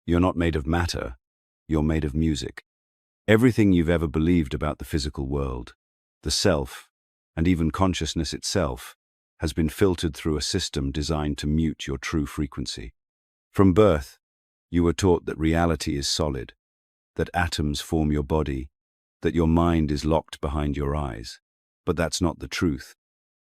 You're not made of matter, you're made of music. Everything you've ever believed about the physical world, the self, and even consciousness itself, has been filtered through a system designed to mute your true frequency. From birth, you were taught that reality is solid, that atoms form your body, that your mind is locked behind your eyes. But that's not the truth.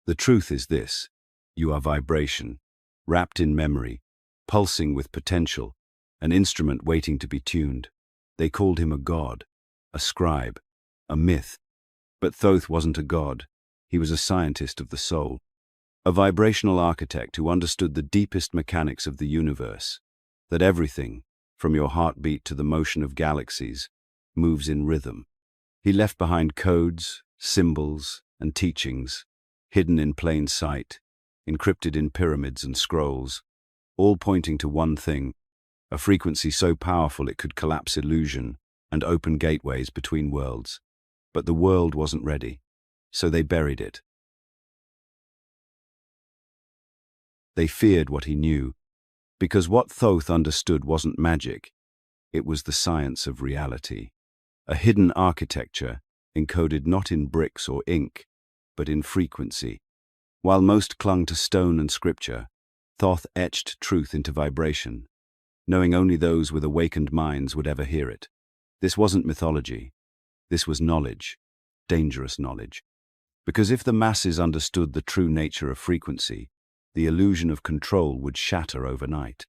The truth is this: you are vibration, wrapped in memory, pulsing with potential, an instrument waiting to be tuned. They called him a god, a scribe, a myth. But Thoth wasn't a god. He was a scientist of the soul, a vibrational architect who understood the deepest mechanics of the universe, that everything, from your heartbeat to the motion of galaxies, moves in rhythm. He left behind codes, symbols, and teachings, hidden in plain sight, encrypted in pyramids and scrolls, all pointing to one thing: a frequency so powerful it could collapse illusion and open gateways between worlds. But the world wasn't ready, so they buried it. They feared what he knew, because what Thoth understood wasn't magic, it was the science of reality, a hidden architecture encoded not in bricks or ink, but in frequency. While most clung to stone and scripture, Thoth etched truth into vibration, knowing only those with awakened minds would ever hear it. This wasn't mythology. This was knowledge, dangerous knowledge. Because if the masses understood the true nature of frequency, the illusion of control would shatter overnight.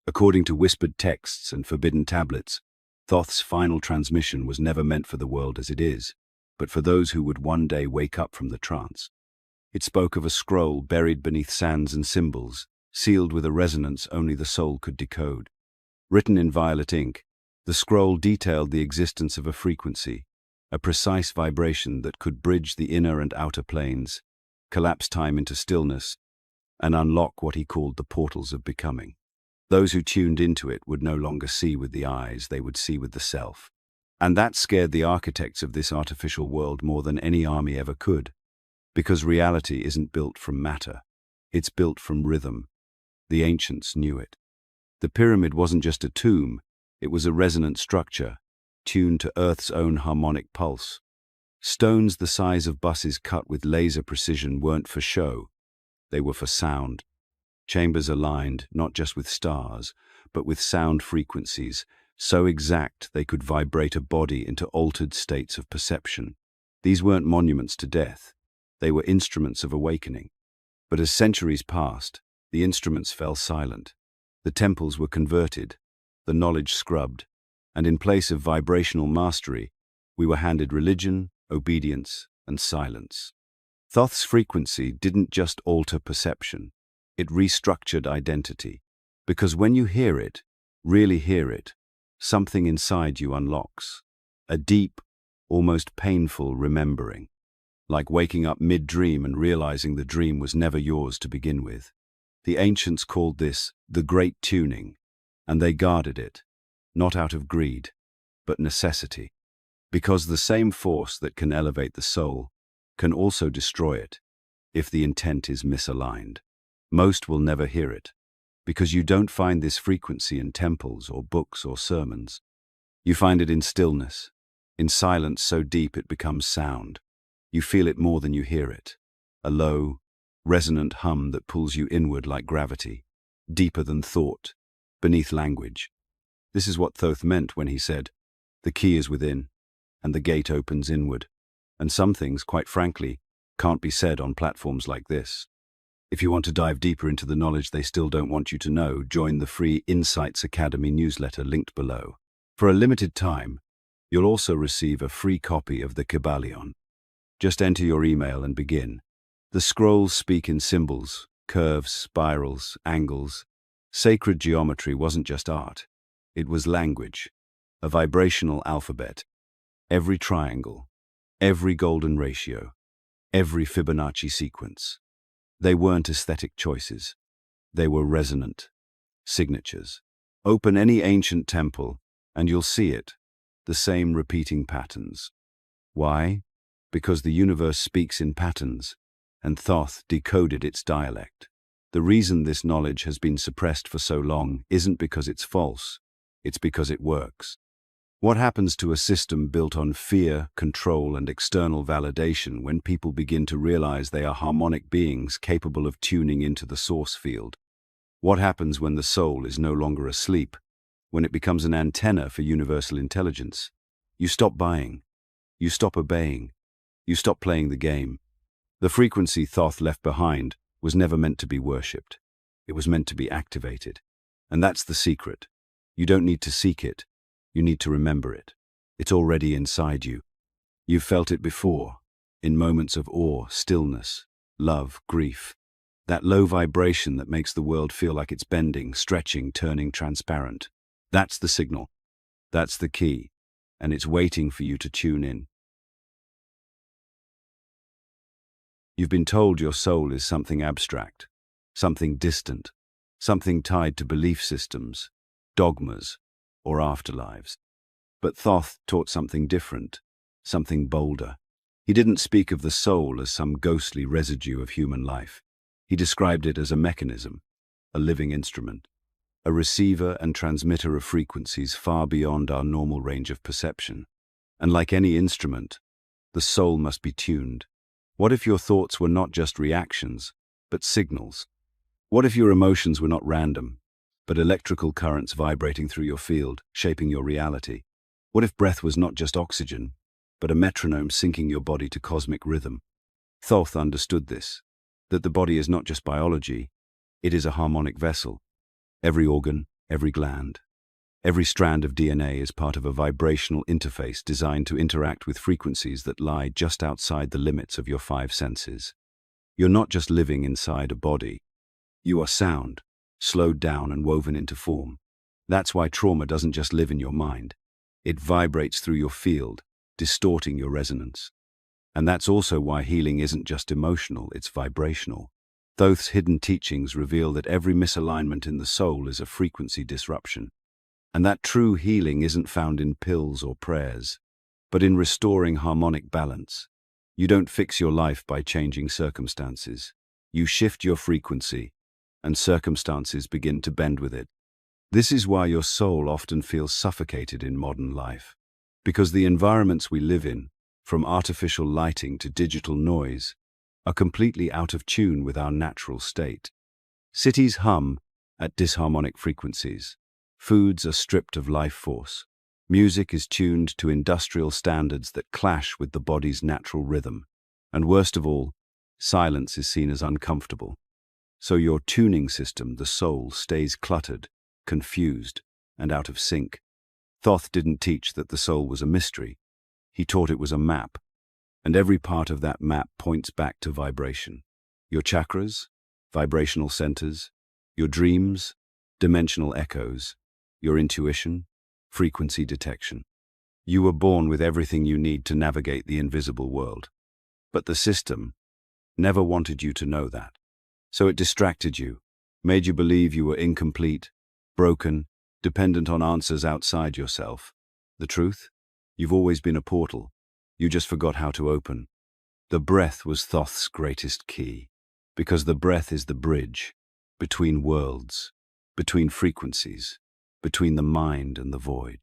According to whispered texts and forbidden tablets, Thoth's final transmission was never meant for the world as it is, but for those who would one day wake up from the trance. It spoke of a scroll buried beneath sands and symbols, sealed with a resonance only the soul could decode. Written in violet ink, the scroll detailed the existence of a frequency, a precise vibration that could bridge the inner and outer planes, collapse time into stillness, and unlock what he called the portals of becoming. Those who tuned into it would no longer see with the eyes, they would see with the self. And that scared the architects of this artificial world more than any army ever could. Because reality isn't built from matter, it's built from rhythm. The ancients knew it. The pyramid wasn't just a tomb, it was a resonant structure, tuned to Earth's own harmonic pulse. Stones the size of buses cut with laser precision weren't for show, they were for sound. Chambers aligned not just with stars, but with sound frequencies, so exact they could vibrate a body into altered states of perception. These weren't monuments to death, they were instruments of awakening. But as centuries passed, the instruments fell silent. The temples were converted, the knowledge scrubbed, and in place of vibrational mastery, we were handed religion, obedience, and silence. Thoth's frequency didn't just alter perception, it restructured identity. Because when you hear it, really hear it, something inside you unlocks. A deep, almost painful remembering. Like waking up mid-dream and realizing the dream was never yours to begin with. The ancients called this the Great Tuning, and they guarded it, not out of greed, but necessity. Because the same force that can elevate the soul can also destroy it, if the intent is misaligned. Most will never hear it, because you don't find this frequency in temples or books or sermons. You find it in stillness, in silence so deep it becomes sound. You feel it more than you hear it, a low, resonant hum that pulls you inward like gravity, deeper than thought, beneath language. This is what Thoth meant when he said, "The key is within, and the gate opens inward." And some things, quite frankly, can't be said on platforms like this. If you want to dive deeper into the knowledge they still don't want you to know, join the free Insights Academy newsletter linked below. For a limited time, you'll also receive a free copy of the Kybalion. Just enter your email and begin. The scrolls speak in symbols, curves, spirals, angles. Sacred geometry wasn't just art. It was language, a vibrational alphabet. Every triangle, every golden ratio, every Fibonacci sequence. They weren't aesthetic choices. They were resonant signatures. Open any ancient temple, and you'll see it, the same repeating patterns. Why? Because the universe speaks in patterns, and Thoth decoded its dialect. The reason this knowledge has been suppressed for so long isn't because it's false. It's because it works. What happens to a system built on fear, control, and external validation when people begin to realize they are harmonic beings capable of tuning into the source field? What happens when the soul is no longer asleep, when it becomes an antenna for universal intelligence? You stop buying. You stop obeying. You stop playing the game. The frequency Thoth left behind was never meant to be worshipped. It was meant to be activated. And that's the secret. You don't need to seek it. You need to remember it. It's already inside you. You've felt it before, in moments of awe, stillness, love, grief. That low vibration that makes the world feel like it's bending, stretching, turning transparent. That's the signal. That's the key. And it's waiting for you to tune in. You've been told your soul is something abstract, something distant, something tied to belief systems, dogmas, or afterlives. But Thoth taught something different, something bolder. He didn't speak of the soul as some ghostly residue of human life. He described it as a mechanism, a living instrument, a receiver and transmitter of frequencies far beyond our normal range of perception. And like any instrument, the soul must be tuned. What if your thoughts were not just reactions, but signals? What if your emotions were not random, but electrical currents vibrating through your field, shaping your reality? What if breath was not just oxygen, but a metronome syncing your body to cosmic rhythm? Thoth understood this, that the body is not just biology, it is a harmonic vessel. Every organ, every gland, every strand of DNA is part of a vibrational interface designed to interact with frequencies that lie just outside the limits of your five senses. You're not just living inside a body. You are sound, slowed down and woven into form. That's why trauma doesn't just live in your mind. It vibrates through your field, distorting your resonance. And that's also why healing isn't just emotional, it's vibrational. Thoth's hidden teachings reveal that every misalignment in the soul is a frequency disruption. And that true healing isn't found in pills or prayers, but in restoring harmonic balance. You don't fix your life by changing circumstances. You shift your frequency, and circumstances begin to bend with it. This is why your soul often feels suffocated in modern life, because the environments we live in, from artificial lighting to digital noise, are completely out of tune with our natural state. Cities hum at disharmonic frequencies. Foods are stripped of life force. Music is tuned to industrial standards that clash with the body's natural rhythm. And worst of all, silence is seen as uncomfortable. So your tuning system, the soul, stays cluttered, confused, and out of sync. Thoth didn't teach that the soul was a mystery. He taught it was a map. And every part of that map points back to vibration. Your chakras, vibrational centers, your dreams, dimensional echoes, your intuition, frequency detection. You were born with everything you need to navigate the invisible world. But the system never wanted you to know that. So it distracted you, made you believe you were incomplete, broken, dependent on answers outside yourself. The truth? You've always been a portal. You just forgot how to open. The breath was Thoth's greatest key, because the breath is the bridge between worlds, between frequencies, between the mind and the void.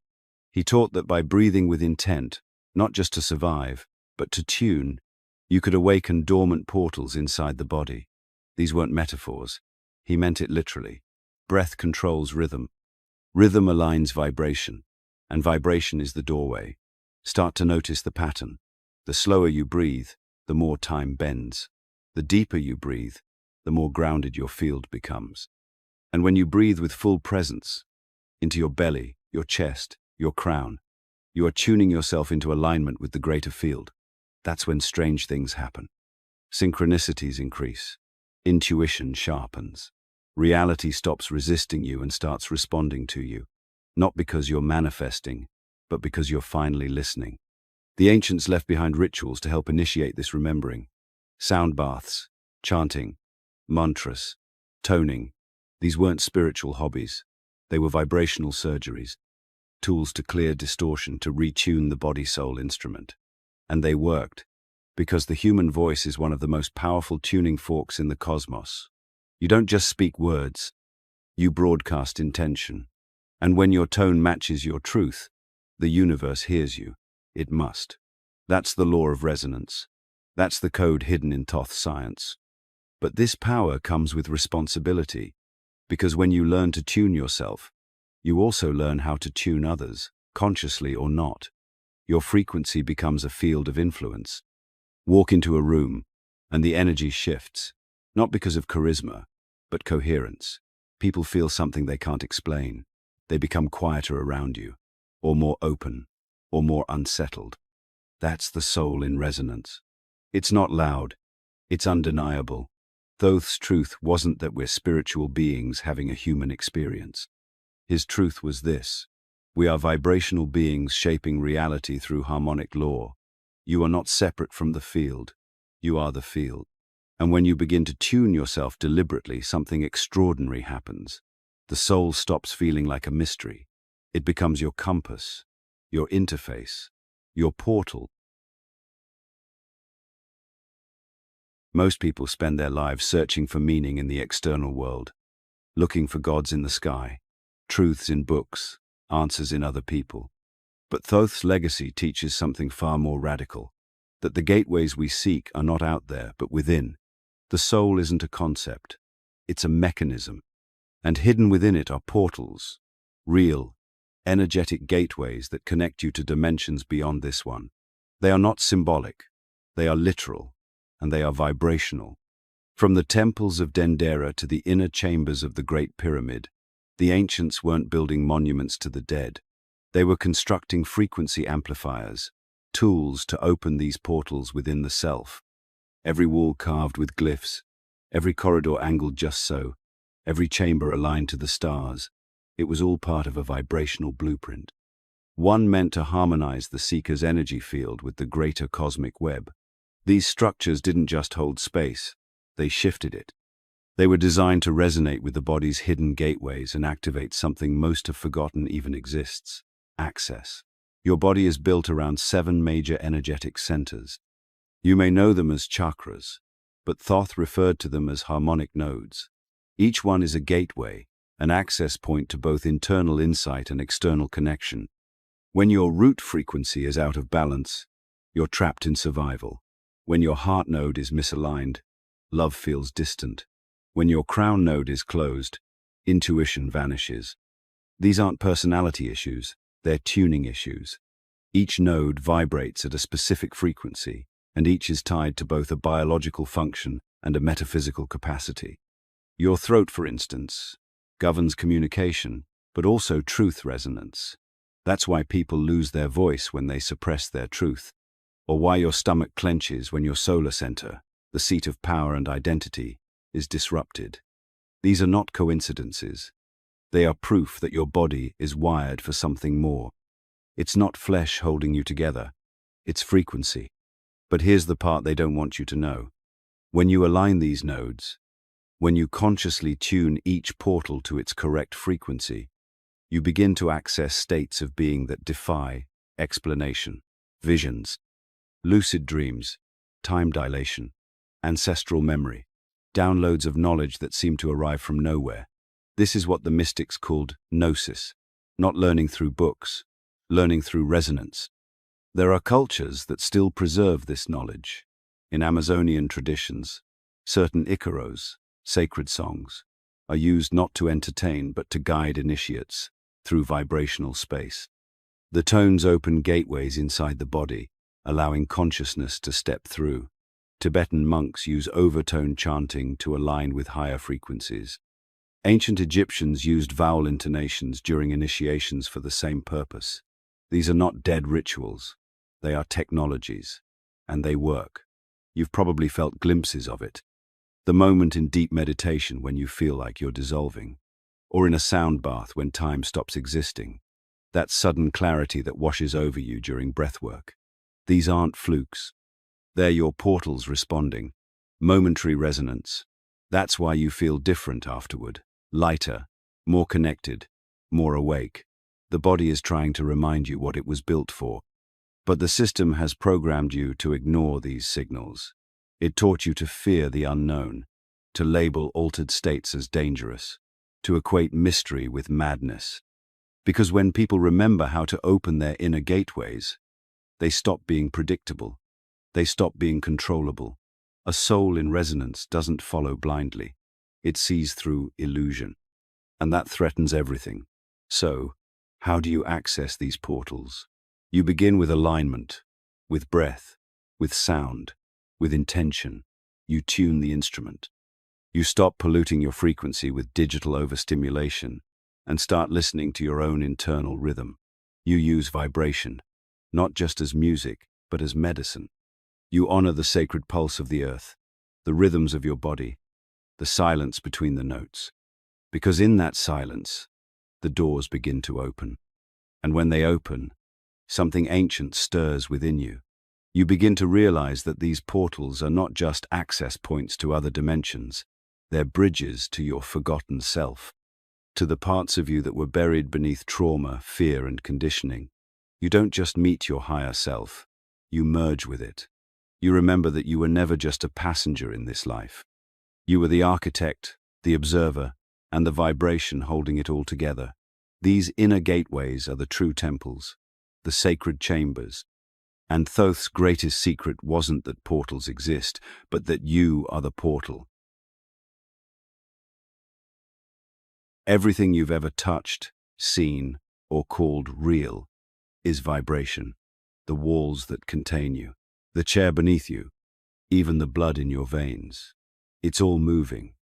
He taught that by breathing with intent, not just to survive, but to tune, you could awaken dormant portals inside the body. These weren't metaphors. He meant it literally. Breath controls rhythm. Rhythm aligns vibration, and vibration is the doorway. Start to notice the pattern. The slower you breathe, the more time bends. The deeper you breathe, the more grounded your field becomes. And when you breathe with full presence, into your belly, your chest, your crown, you are tuning yourself into alignment with the greater field. That's when strange things happen. Synchronicities increase. Intuition sharpens. Reality stops resisting you and starts responding to you. Not because you're manifesting, but because you're finally listening. The ancients left behind rituals to help initiate this remembering. Sound baths, chanting, mantras, toning. These weren't spiritual hobbies. They were vibrational surgeries, tools to clear distortion, to retune the body-soul instrument. And they worked, because the human voice is one of the most powerful tuning forks in the cosmos. You don't just speak words, you broadcast intention. And when your tone matches your truth, the universe hears you. It must. That's the law of resonance. That's the code hidden in Thoth science. But this power comes with responsibility, because when you learn to tune yourself, you also learn how to tune others, consciously or not. Your frequency becomes a field of influence. Walk into a room, and the energy shifts, not because of charisma, but coherence. People feel something they can't explain. They become quieter around you, or more open, or more unsettled. That's the soul in resonance. It's not loud, it's undeniable. Thoth's truth wasn't that we're spiritual beings having a human experience. His truth was this: we are vibrational beings shaping reality through harmonic law. You are not separate from the field. You are the field. And when you begin to tune yourself deliberately, something extraordinary happens. The soul stops feeling like a mystery. It becomes your compass, your interface, your portal. Most people spend their lives searching for meaning in the external world, looking for gods in the sky, truths in books, answers in other people. But Thoth's legacy teaches something far more radical, that the gateways we seek are not out there, but within. The soul isn't a concept, it's a mechanism, and hidden within it are portals, real, energetic gateways that connect you to dimensions beyond this one. They are not symbolic, they are literal, and they are vibrational. From the temples of Dendera to the inner chambers of the Great Pyramid, the ancients weren't building monuments to the dead. They were constructing frequency amplifiers, tools to open these portals within the self. Every wall carved with glyphs, every corridor angled just so, every chamber aligned to the stars. It was all part of a vibrational blueprint. One meant to harmonize the seeker's energy field with the greater cosmic web. These structures didn't just hold space, they shifted it. They were designed to resonate with the body's hidden gateways and activate something most have forgotten even exists: access. Your body is built around 7 major energetic centers. You may know them as chakras, but Thoth referred to them as harmonic nodes. Each one is a gateway, an access point to both internal insight and external connection. When your root frequency is out of balance, you're trapped in survival. When your heart node is misaligned, love feels distant. When your crown node is closed, intuition vanishes. These aren't personality issues, they're tuning issues. Each node vibrates at a specific frequency, and each is tied to both a biological function and a metaphysical capacity. Your throat, for instance, governs communication, but also truth resonance. That's why people lose their voice when they suppress their truth, or why your stomach clenches when your solar center, the seat of power and identity, is disrupted. These are not coincidences. They are proof that your body is wired for something more. It's not flesh holding you together, it's frequency. But here's the part they don't want you to know. When you align these nodes, when you consciously tune each portal to its correct frequency, you begin to access states of being that defy explanation: visions, lucid dreams, time dilation, ancestral memory, downloads of knowledge that seem to arrive from nowhere. This is what the mystics called gnosis, not learning through books, learning through resonance. There are cultures that still preserve this knowledge. In Amazonian traditions, certain icaros, sacred songs, are used not to entertain but to guide initiates through vibrational space. The tones open gateways inside the body, allowing consciousness to step through. Tibetan monks use overtone chanting to align with higher frequencies. Ancient Egyptians used vowel intonations during initiations for the same purpose. These are not dead rituals, they are technologies, and they work. You've probably felt glimpses of it. The moment in deep meditation when you feel like you're dissolving, or in a sound bath when time stops existing. That sudden clarity that washes over you during breathwork. These aren't flukes. They're your portals responding. Momentary resonance. That's why you feel different afterward. Lighter, more connected, more awake. The body is trying to remind you what it was built for. But the system has programmed you to ignore these signals. It taught you to fear the unknown, to label altered states as dangerous, to equate mystery with madness. Because when people remember how to open their inner gateways, they stop being predictable. They stop being controllable. A soul in resonance doesn't follow blindly. It sees through illusion. And that threatens everything. So, how do you access these portals? You begin with alignment, with breath, with sound, with intention. You tune the instrument. You stop polluting your frequency with digital overstimulation and start listening to your own internal rhythm. You use vibration, not just as music, but as medicine. You honor the sacred pulse of the earth, the rhythms of your body, the silence between the notes. Because in that silence, the doors begin to open. And when they open, something ancient stirs within you. You begin to realize that these portals are not just access points to other dimensions. They're bridges to your forgotten self, to the parts of you that were buried beneath trauma, fear, and conditioning. You don't just meet your higher self, you merge with it. You remember that you were never just a passenger in this life. You were the architect, the observer, and the vibration holding it all together. These inner gateways are the true temples, the sacred chambers. And Thoth's greatest secret wasn't that portals exist, but that you are the portal. Everything you've ever touched, seen, or called real is vibration. The walls that contain you, the chair beneath you, even the blood in your veins. It's all moving.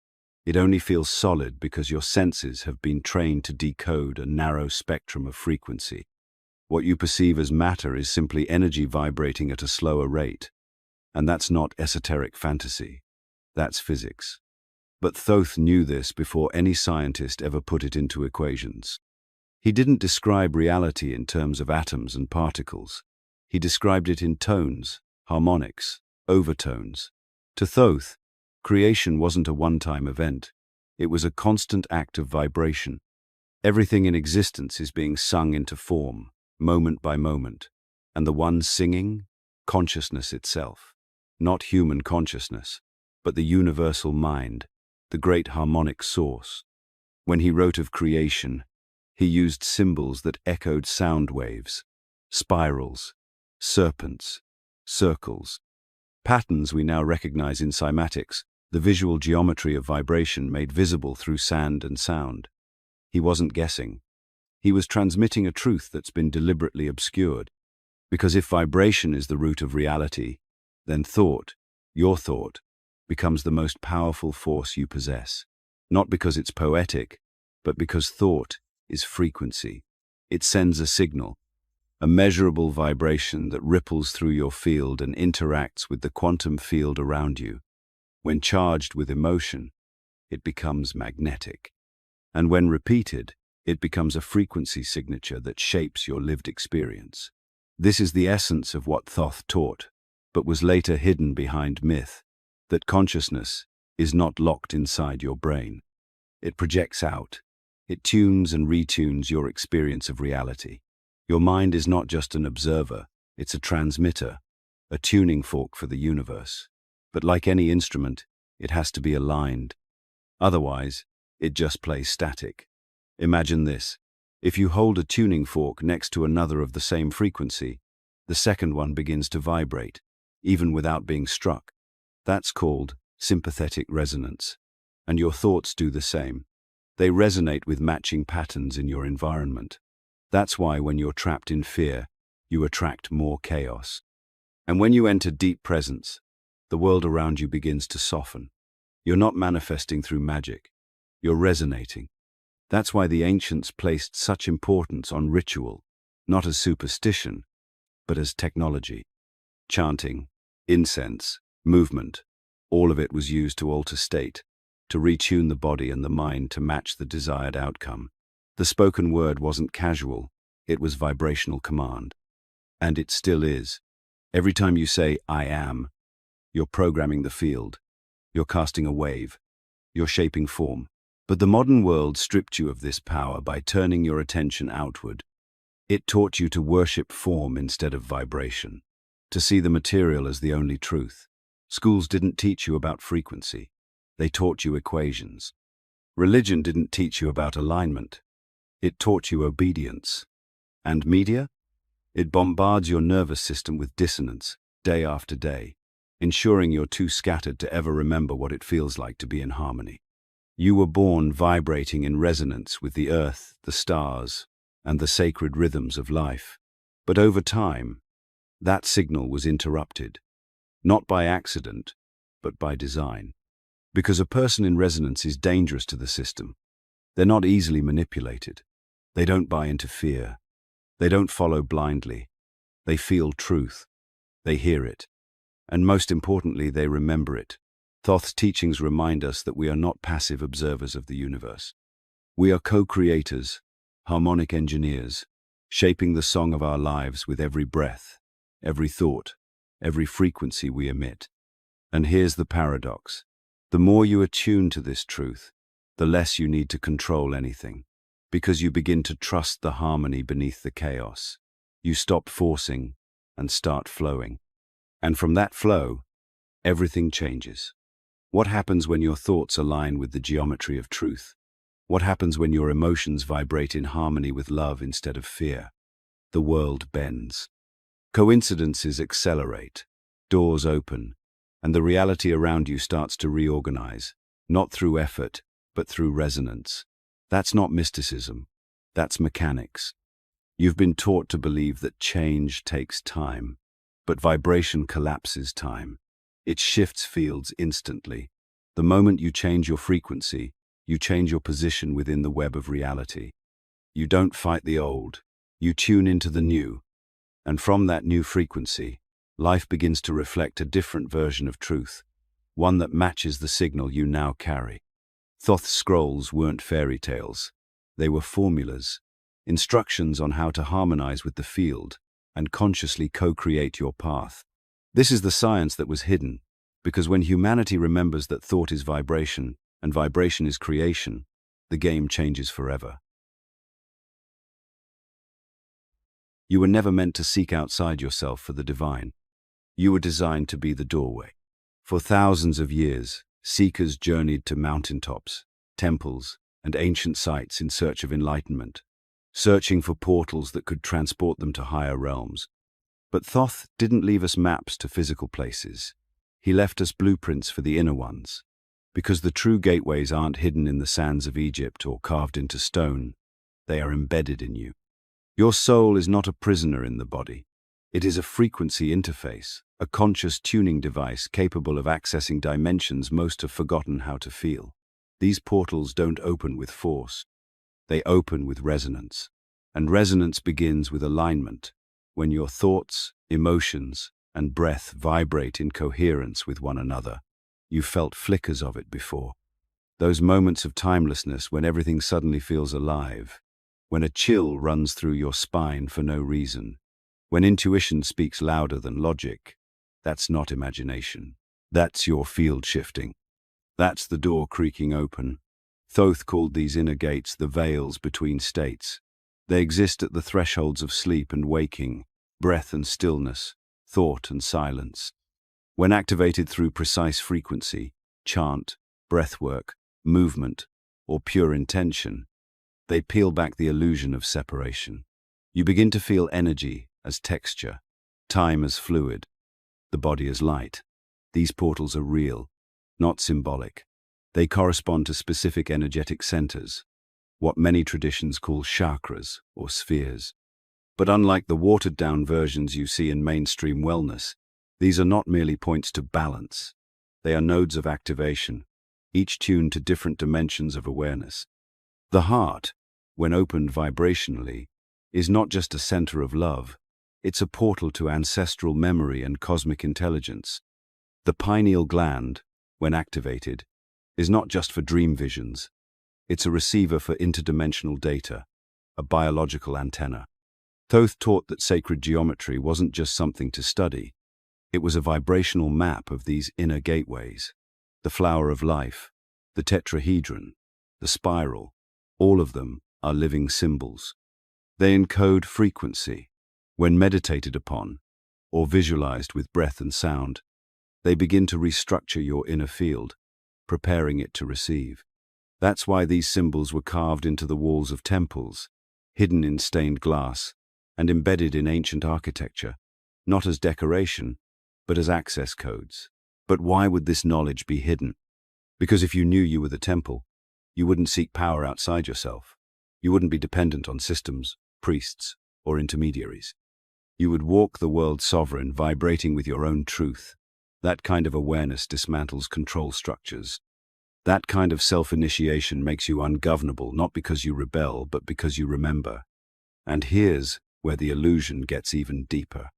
It only feels solid because your senses have been trained to decode a narrow spectrum of frequency. What you perceive as matter is simply energy vibrating at a slower rate. And that's not esoteric fantasy. That's physics. But Thoth knew this before any scientist ever put it into equations. He didn't describe reality in terms of atoms and particles. He described it in tones, harmonics, overtones. To Thoth, creation wasn't a one-time event. It was a constant act of vibration. Everything in existence is being sung into form, moment by moment. And the one singing? Consciousness itself. Not human consciousness, but the universal mind, the great harmonic source. When he wrote of creation, he used symbols that echoed sound waves, spirals, serpents, circles, patterns we now recognize in cymatics, the visual geometry of vibration made visible through sand and sound. He wasn't guessing. He was transmitting a truth that's been deliberately obscured. Because if vibration is the root of reality, then thought, your thought, becomes the most powerful force you possess. Not because it's poetic, but because thought is frequency. It sends a signal, a measurable vibration that ripples through your field and interacts with the quantum field around you. When charged with emotion, it becomes magnetic. And when repeated, it becomes a frequency signature that shapes your lived experience. This is the essence of what Thoth taught, but was later hidden behind myth, that consciousness is not locked inside your brain. It projects out. It tunes and retunes your experience of reality. Your mind is not just an observer, it's a transmitter, a tuning fork for the universe. But like any instrument, it has to be aligned. Otherwise, it just plays static. Imagine this. If you hold a tuning fork next to another of the same frequency, the second one begins to vibrate, even without being struck. That's called sympathetic resonance. And your thoughts do the same. They resonate with matching patterns in your environment. That's why when you're trapped in fear, you attract more chaos. And when you enter deep presence, the world around you begins to soften. You're not manifesting through magic. You're resonating. That's why the ancients placed such importance on ritual, not as superstition, but as technology. Chanting, incense, movement, all of it was used to alter state, to retune the body and the mind to match the desired outcome. The spoken word wasn't casual, it was vibrational command. And it still is. Every time you say, I am, you're programming the field. You're casting a wave. You're shaping form. But the modern world stripped you of this power by turning your attention outward. It taught you to worship form instead of vibration, to see the material as the only truth. Schools didn't teach you about frequency. They taught you equations. Religion didn't teach you about alignment. It taught you obedience. And media? It bombards your nervous system with dissonance, day after day, ensuring you're too scattered to ever remember what it feels like to be in harmony. You were born vibrating in resonance with the earth, the stars, and the sacred rhythms of life. But over time, that signal was interrupted, not by accident, but by design. Because a person in resonance is dangerous to the system. They're not easily manipulated. They don't buy into fear. They don't follow blindly. They feel truth. They hear it. And most importantly, they remember it. Thoth's teachings remind us that we are not passive observers of the universe. We are co-creators, harmonic engineers, shaping the song of our lives with every breath, every thought, every frequency we emit. And here's the paradox. The more you attune to this truth, the less you need to control anything, because you begin to trust the harmony beneath the chaos. You stop forcing and start flowing. And from that flow, everything changes. What happens when your thoughts align with the geometry of truth? What happens when your emotions vibrate in harmony with love instead of fear? The world bends. Coincidences accelerate, doors open, and the reality around you starts to reorganize, not through effort, but through resonance. That's not mysticism. That's mechanics. You've been taught to believe that change takes time, but vibration collapses time. It shifts fields instantly. The moment you change your frequency, you change your position within the web of reality. You don't fight the old. You tune into the new. And from that new frequency, life begins to reflect a different version of truth, one that matches the signal you now carry. Thoth's scrolls weren't fairy tales. They were formulas, instructions on how to harmonize with the field and consciously co-create your path. This is the science that was hidden, because when humanity remembers that thought is vibration and vibration is creation, the game changes forever. You were never meant to seek outside yourself for the divine. You were designed to be the doorway. For thousands of years, seekers journeyed to mountaintops, temples, and ancient sites in search of enlightenment, searching for portals that could transport them to higher realms. But Thoth didn't leave us maps to physical places. He left us blueprints for the inner ones, because the true gateways aren't hidden in the sands of Egypt or carved into stone. They are embedded in you. Your soul is not a prisoner in the body. It is a frequency interface, a conscious tuning device capable of accessing dimensions most have forgotten how to feel. These portals don't open with force. They open with resonance. And resonance begins with alignment, when your thoughts, emotions, and breath vibrate in coherence with one another. You felt flickers of it before. Those moments of timelessness when everything suddenly feels alive, when a chill runs through your spine for no reason, when intuition speaks louder than logic. That's not imagination. That's your field shifting. That's the door creaking open. Thoth called these inner gates the veils between states. They exist at the thresholds of sleep and waking, breath and stillness, thought and silence. When activated through precise frequency, chant, breathwork, movement, or pure intention, they peel back the illusion of separation. You begin to feel energy as texture, time as fluid, the body as light. These portals are real, not symbolic. They correspond to specific energetic centers, what many traditions call chakras or spheres. But unlike the watered-down versions you see in mainstream wellness, these are not merely points to balance. They are nodes of activation, each tuned to different dimensions of awareness. The heart, when opened vibrationally, is not just a center of love. It's a portal to ancestral memory and cosmic intelligence. The pineal gland, when activated, is not just for dream visions. It's a receiver for interdimensional data, a biological antenna. Thoth taught that sacred geometry wasn't just something to study. It was a vibrational map of these inner gateways. The flower of life, the tetrahedron, the spiral, all of them are living symbols. They encode frequency. When meditated upon, or visualized with breath and sound, they begin to restructure your inner field, preparing it to receive. That's why these symbols were carved into the walls of temples, hidden in stained glass, and embedded in ancient architecture, not as decoration, but as access codes. But why would this knowledge be hidden? Because if you knew you were the temple, you wouldn't seek power outside yourself. You wouldn't be dependent on systems, priests, or intermediaries. You would walk the world sovereign, vibrating with your own truth. That kind of awareness dismantles control structures. That kind of self-initiation makes you ungovernable, not because you rebel, but because you remember. And here's where the illusion gets even deeper.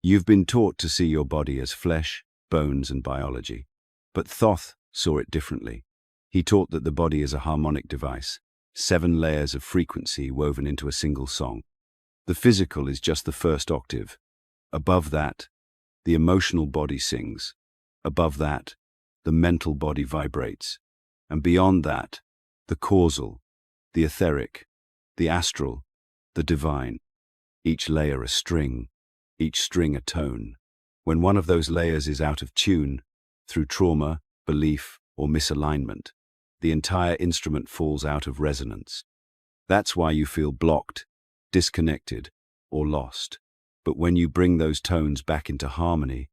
You've been taught to see your body as flesh, bones, and biology. But Thoth saw it differently. He taught that the body is a harmonic device, 7 layers of frequency woven into a single song. The physical is just the first octave. Above that, the emotional body sings. Above that, the mental body vibrates. And beyond that, the causal, the etheric, the astral, the divine. Each layer a string, each string a tone. When one of those layers is out of tune, through trauma, belief, or misalignment, the entire instrument falls out of resonance. That's why you feel blocked, disconnected, or lost. But when you bring those tones back into harmony,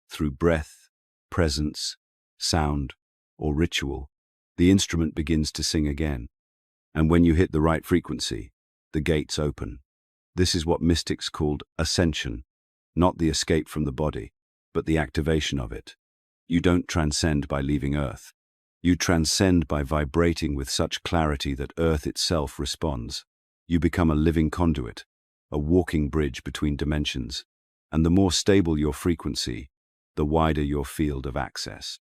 through breath, presence, sound, or ritual, the instrument begins to sing again. And when you hit the right frequency, the gates open. This is what mystics called ascension, not the escape from the body, but the activation of it. You don't transcend by leaving Earth. You transcend by vibrating with such clarity that Earth itself responds. You become a living conduit, a walking bridge between dimensions. And the more stable your frequency, the wider your field of access.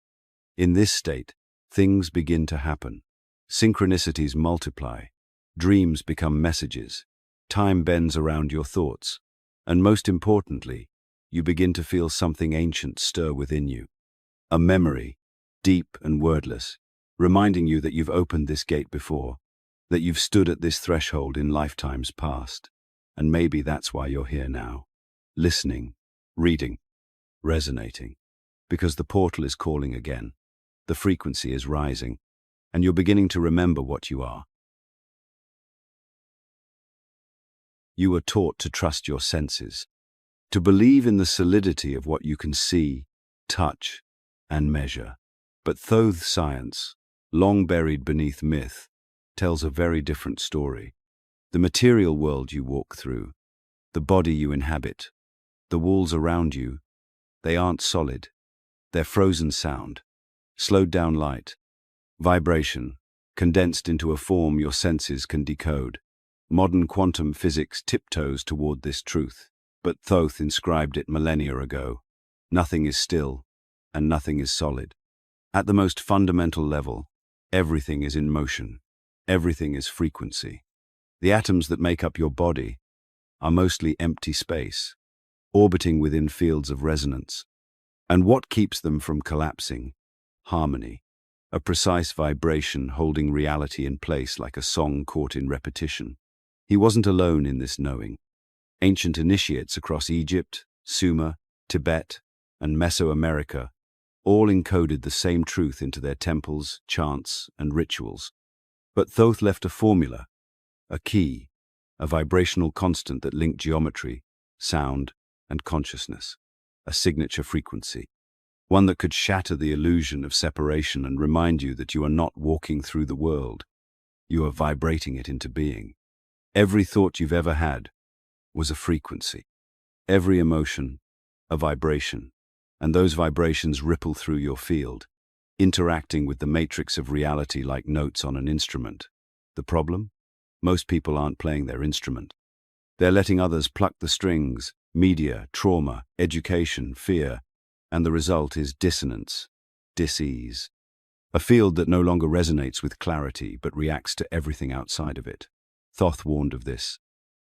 In this state, things begin to happen. Synchronicities multiply. Dreams become messages. Time bends around your thoughts. And most importantly, you begin to feel something ancient stir within you. A memory, deep and wordless, reminding you that you've opened this gate before, that you've stood at this threshold in lifetimes past. And maybe that's why you're here now, listening, reading, resonating, because the portal is calling again, the frequency is rising, and you're beginning to remember what you are. You were taught to trust your senses, to believe in the solidity of what you can see, touch, and measure. But Thoth science, long buried beneath myth, tells a very different story. The material world you walk through, the body you inhabit, the walls around you, they aren't solid. They're frozen sound, slowed down light, vibration, condensed into a form your senses can decode. Modern quantum physics tiptoes toward this truth, but Thoth inscribed it millennia ago. Nothing is still, and nothing is solid. At the most fundamental level, everything is in motion. Everything is frequency. The atoms that make up your body are mostly empty space, orbiting within fields of resonance. And what keeps them from collapsing? Harmony, a precise vibration holding reality in place like a song caught in repetition. He wasn't alone in this knowing. Ancient initiates across Egypt, Sumer, Tibet, and Mesoamerica all encoded the same truth into their temples, chants, and rituals. But Thoth left a formula, a key, a vibrational constant that linked geometry, sound, and consciousness, a signature frequency, one that could shatter the illusion of separation and remind you that you are not walking through the world, you are vibrating it into being. Every thought you've ever had was a frequency, every emotion, a vibration, and those vibrations ripple through your field, interacting with the matrix of reality like notes on an instrument. The problem? Most people aren't playing their instrument. They're letting others pluck the strings, media, trauma, education, fear, and the result is dissonance, dis-ease, a field that no longer resonates with clarity but reacts to everything outside of it. Thoth warned of this.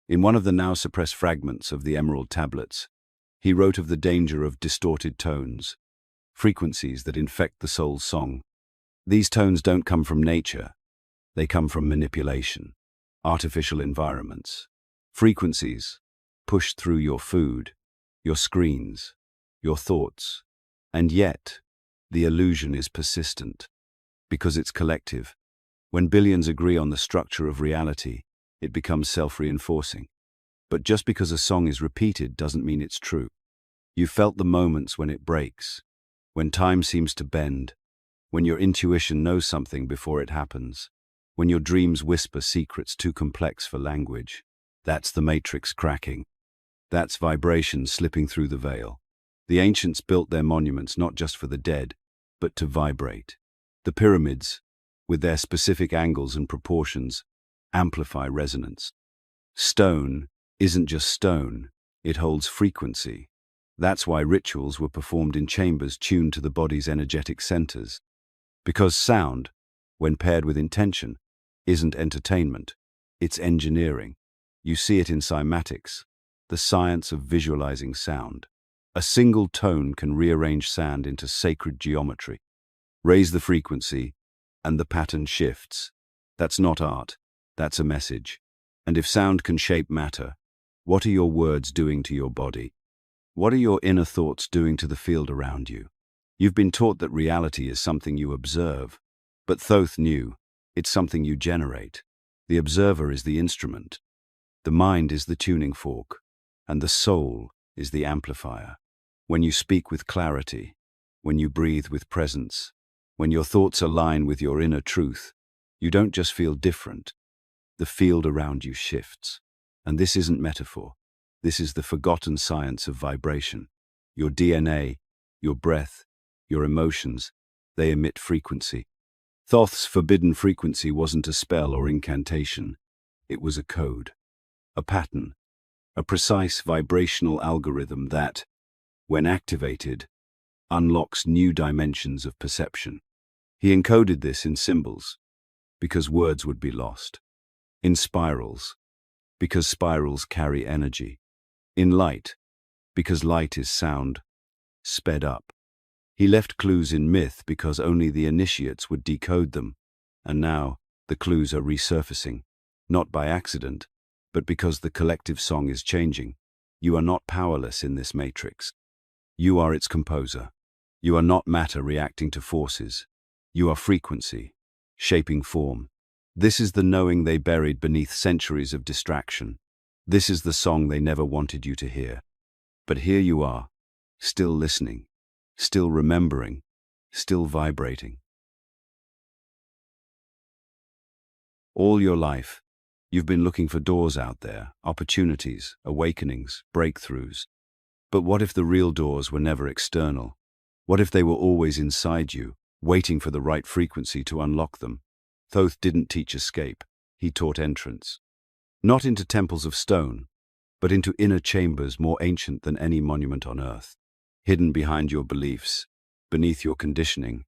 In one of the now suppressed fragments of the Emerald Tablets, he wrote of the danger of distorted tones, frequencies that infect the soul's song. These tones don't come from nature, they come from manipulation, artificial environments, frequencies pushed through your food, your screens, your thoughts, and yet the illusion is persistent because it's collective. When billions agree on the structure of reality, it becomes self-reinforcing. But just because a song is repeated doesn't mean it's true. You felt the moments when it breaks, when time seems to bend, when your intuition knows something before it happens, when your dreams whisper secrets too complex for language. That's the matrix cracking. That's vibration slipping through the veil. The ancients built their monuments not just for the dead, but to vibrate. The pyramids, with their specific angles and proportions, amplify resonance. Stone isn't just stone, it holds frequency. That's why rituals were performed in chambers tuned to the body's energetic centers. Because sound, when paired with intention, isn't entertainment, it's engineering. You see it in cymatics, the science of visualizing sound. A single tone can rearrange sand into sacred geometry. Raise the frequency, and the pattern shifts. That's not art, that's a message. And if sound can shape matter, what are your words doing to your body? What are your inner thoughts doing to the field around you? You've been taught that reality is something you observe, but Thoth knew it's something you generate. The observer is the instrument. The mind is the tuning fork, and the soul is the amplifier. When you speak with clarity, when you breathe with presence, when your thoughts align with your inner truth, you don't just feel different. The field around you shifts. And this isn't metaphor. This is the forgotten science of vibration. Your DNA, your breath, your emotions, they emit frequency. Thoth's forbidden frequency wasn't a spell or incantation. It was a code, a pattern, a precise vibrational algorithm that, when activated, unlocks new dimensions of perception. He encoded this in symbols, because words would be lost. In spirals, because spirals carry energy. In light, because light is sound, sped up. He left clues in myth because only the initiates would decode them, and now the clues are resurfacing, not by accident, but because the collective song is changing. You are not powerless in this matrix. You are its composer. You are not matter reacting to forces. You are frequency, shaping form. This is the knowing they buried beneath centuries of distraction. This is the song they never wanted you to hear. But here you are, still listening, still remembering, still vibrating. All your life, you've been looking for doors out there, opportunities, awakenings, breakthroughs. But what if the real doors were never external? What if they were always inside you, waiting for the right frequency to unlock them? Thoth didn't teach escape, he taught entrance. Not into temples of stone, but into inner chambers more ancient than any monument on earth. Hidden behind your beliefs, beneath your conditioning,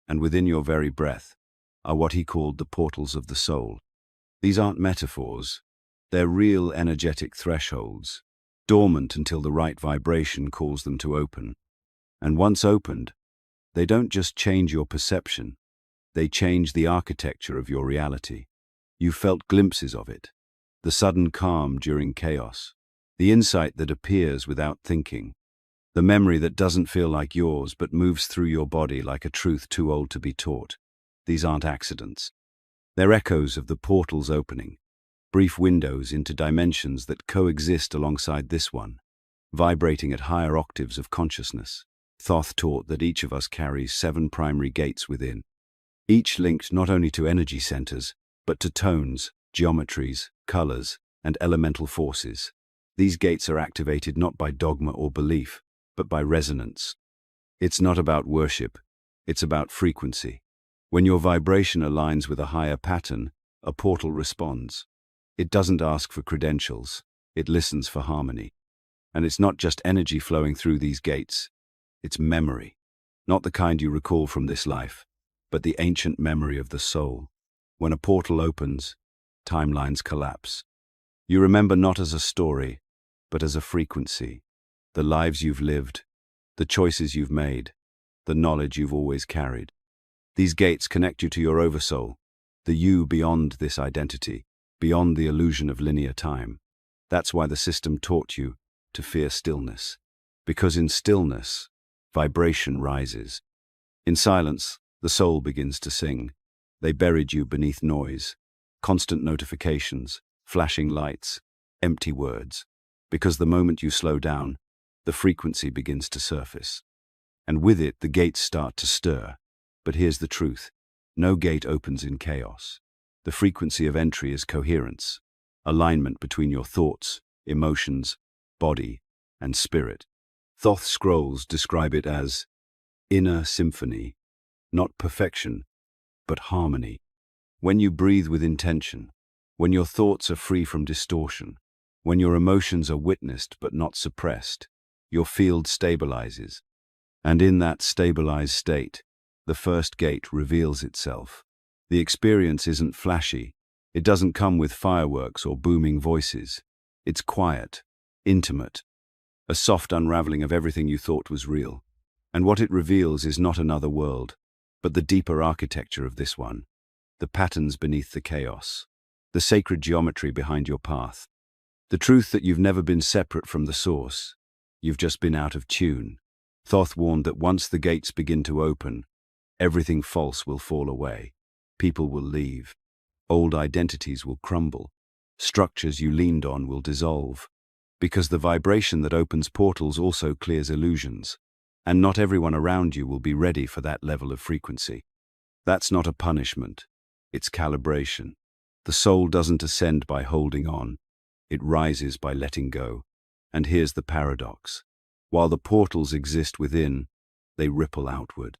and within your very breath, are what he called the portals of the soul. These aren't metaphors, they're real energetic thresholds, dormant until the right vibration calls them to open. And once opened, they don't just change your perception, they change the architecture of your reality. You felt glimpses of it, the sudden calm during chaos, the insight that appears without thinking, the memory that doesn't feel like yours but moves through your body like a truth too old to be taught. These aren't accidents. They're echoes of the portals opening, brief windows into dimensions that coexist alongside this one, vibrating at higher octaves of consciousness. Thoth taught that each of us carries 7 primary gates within, each linked not only to energy centers, but to tones, geometries, colors, and elemental forces. These gates are activated not by dogma or belief, but by resonance. It's not about worship, it's about frequency. When your vibration aligns with a higher pattern, a portal responds. It doesn't ask for credentials, it listens for harmony. And it's not just energy flowing through these gates, it's memory. Not the kind you recall from this life, but the ancient memory of the soul. When a portal opens, timelines collapse. You remember not as a story, but as a frequency. The lives you've lived, the choices you've made, the knowledge you've always carried. These gates connect you to your oversoul, the you beyond this identity, beyond the illusion of linear time. That's why the system taught you to fear stillness. Because in stillness, vibration rises. In silence, the soul begins to sing. They buried you beneath noise, constant notifications, flashing lights, empty words. Because the moment you slow down, the frequency begins to surface. And with it, the gates start to stir. But here's the truth. No gate opens in chaos. The frequency of entry is coherence, alignment between your thoughts, emotions, body, and spirit. Thoth scrolls describe it as inner symphony, not perfection, but harmony. When you breathe with intention, when your thoughts are free from distortion, when your emotions are witnessed but not suppressed, your field stabilizes. And in that stabilized state, the first gate reveals itself. The experience isn't flashy. It doesn't come with fireworks or booming voices. It's quiet, intimate, a soft unraveling of everything you thought was real. And what it reveals is not another world, but the deeper architecture of this one, the patterns beneath the chaos, the sacred geometry behind your path, the truth that you've never been separate from the source. You've just been out of tune. Thoth warned that once the gates begin to open, everything false will fall away. People will leave. Old identities will crumble. Structures you leaned on will dissolve. Because the vibration that opens portals also clears illusions. And not everyone around you will be ready for that level of frequency. That's not a punishment. It's calibration. The soul doesn't ascend by holding on. It rises by letting go. And here's the paradox. While the portals exist within, they ripple outward.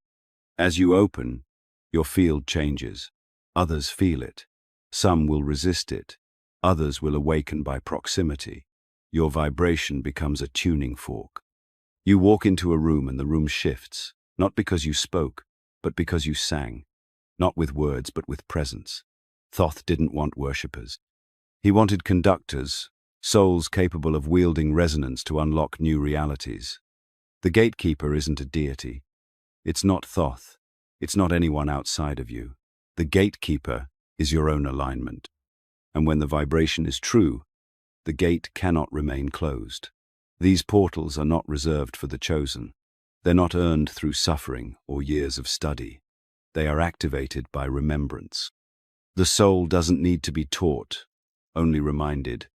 As you open, your field changes. Others feel it. Some will resist it. Others will awaken by proximity. Your vibration becomes a tuning fork. You walk into a room and the room shifts, not because you spoke, but because you sang. Not with words, but with presence. Thoth didn't want worshippers. He wanted conductors, souls capable of wielding resonance to unlock new realities. The gatekeeper isn't a deity. It's not Thoth. It's not anyone outside of you. The gatekeeper is your own alignment. And when the vibration is true, the gate cannot remain closed. These portals are not reserved for the chosen. They're not earned through suffering or years of study. They are activated by remembrance. The soul doesn't need to be taught, only reminded.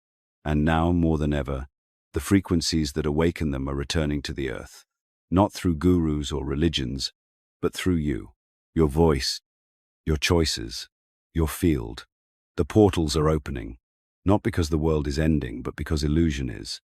And now, more than ever, the frequencies that awaken them are returning to the earth, not through gurus or religions, but through you, your voice, your choices, your field. The portals are opening, not because the world is ending, but because illusion is.